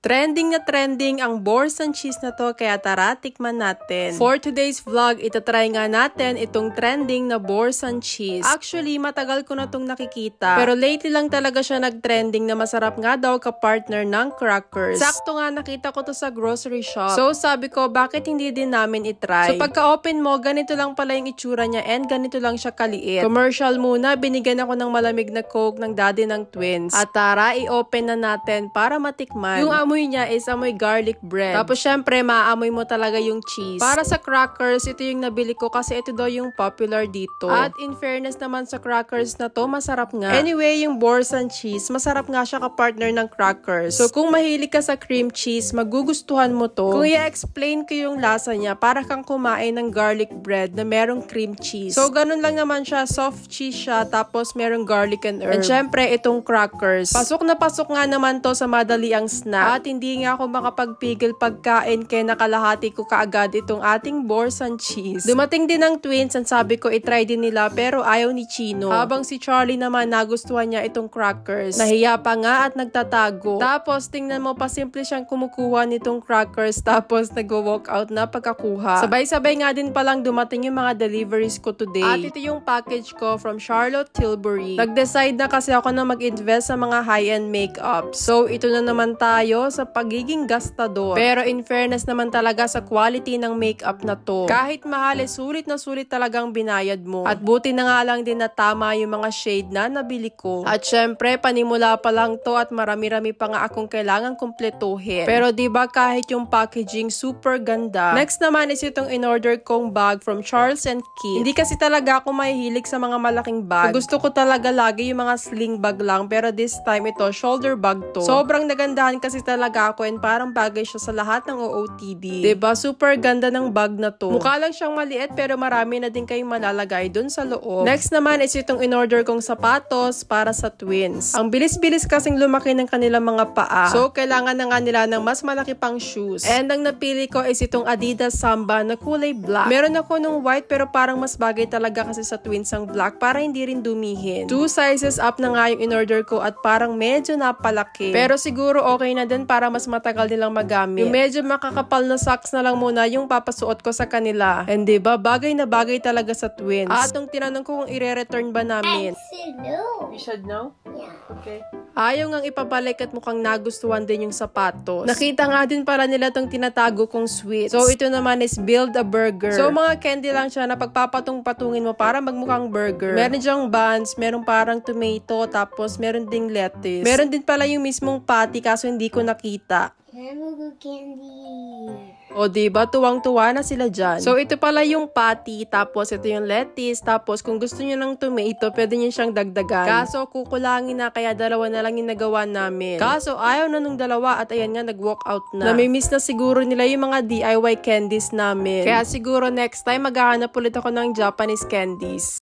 Trending na trending ang Borsan cheese na to, kaya tara tikman natin. For today's vlog, itatry nga natin itong trending na Borsan cheese. Actually, matagal ko na tong nakikita. Pero lately lang talaga siya nag-trending na masarap nga daw ka-partner ng crackers. Sakto nga nakita ko to sa grocery shop. So sabi ko, bakit hindi din namin itry? So pagka-open mo, ganito lang pala yung itsura niya and ganito lang siya kaliit. Commercial muna, binigyan ako ng malamig na Coke ng daddy ng twins. At tara, i-open na natin para matikman. Yung amoy niya is amoy garlic bread. Tapos syempre, maaamoy mo talaga yung cheese. Para sa crackers, ito yung nabili ko kasi ito daw yung popular dito. At in fairness naman sa crackers na to, masarap nga. Anyway, yung Borsan cheese, masarap nga siya ka-partner ng crackers. So kung mahilig ka sa cream cheese, magugustuhan mo to. Kung i-explain ko yung lasa niya, para kang kumain ng garlic bread na merong cream cheese. So ganun lang naman siya, soft cheese siya, tapos merong garlic and herb. And syempre, itong crackers. Pasok na pasok nga naman to sa madaliang snack. At hindi nga ako makapagpigil pagkain kaya nakalahati ko kaagad itong ating Borsan cheese. Dumating din ng twins and sabi ko itry din nila pero ayaw ni Chino. Habang si Charlie naman nagustuhan niya itong crackers. Nahiya pa nga at nagtatago. Tapos tingnan mo pa simple siyang kumukuha nitong crackers tapos nag-walk out na pagkakuha. Sabay-sabay nga din palang dumating yung mga deliveries ko today. At ito yung package ko from Charlotte Tilbury. Nag-decide na kasi ako na mag-invest sa mga high-end makeup. So ito na naman tayo sa pagiging gastador. Pero in fairness naman talaga sa quality ng makeup na to. Kahit mahal, sulit na sulit talagang binayad mo. At buti na nga lang din na tama yung mga shade na nabili ko. At syempre, panimula pa lang to at marami-rami pa nga akong kailangan kumpletuhin. Pero diba kahit yung packaging super ganda. Next naman is itong in-order kong bag from Charles & Keith. Hindi kasi talaga ako mahihilig sa mga malaking bag. So, gusto ko talaga lagi yung mga sling bag lang. Pero this time ito, shoulder bag to. Sobrang nagandahan kasi talaga ako and parang bagay siya sa lahat ng OOTD. Diba? Super ganda ng bag na to. Mukha lang siyang maliit pero marami na din kayong malalagay dun sa loob. Next naman is itong in-order kong sapatos para sa twins. Ang bilis-bilis kasing lumaki ng kanilang mga paa. So, kailangan na nga nila ng mas malaki pang shoes. And ang napili ko is itong Adidas Samba na kulay black. Meron ako nung white pero parang mas bagay talaga kasi sa twins ang black para hindi rin dumihin. 2 sizes up na nga yung in-order ko at parang medyo napalaki. Pero siguro okay na din para mas matagal nilang magamit. Yung medyo makakapal na socks na lang muna yung papasuot ko sa kanila. And diba, bagay na bagay talaga sa twins. At nung tinanong ko kung i-return ba namin. I should know. You should know? Yeah. Okay. Ayaw ngang ipabalik at mukhang nagustuhan din yung sapatos. Nakita nga din pala nila tong tinatago kong sweets. So, ito naman is Build a Burger. So, mga candy lang siya na pagpapatong-patungin mo para magmukhang burger. Meron dyang buns, meron parang tomato, tapos meron ding lettuce. Meron din pala yung mismong patty kaso hindi ko nakita. Hamburger candy. O diba, tuwang-tuwa na sila dyan. So, ito pala yung patty, tapos ito yung lettuce, tapos kung gusto nyo ng tomato, pwede nyo siyang dagdagan. Kaso, kukulangin na, kaya dalawa na lang yung nagawa namin. Kaso, ayaw na nung dalawa, at ayan nga, nag-walk out na. Namimiss na siguro nila yung mga DIY candies namin. Kaya siguro next time, maghahanap ulit ako ng Japanese candies.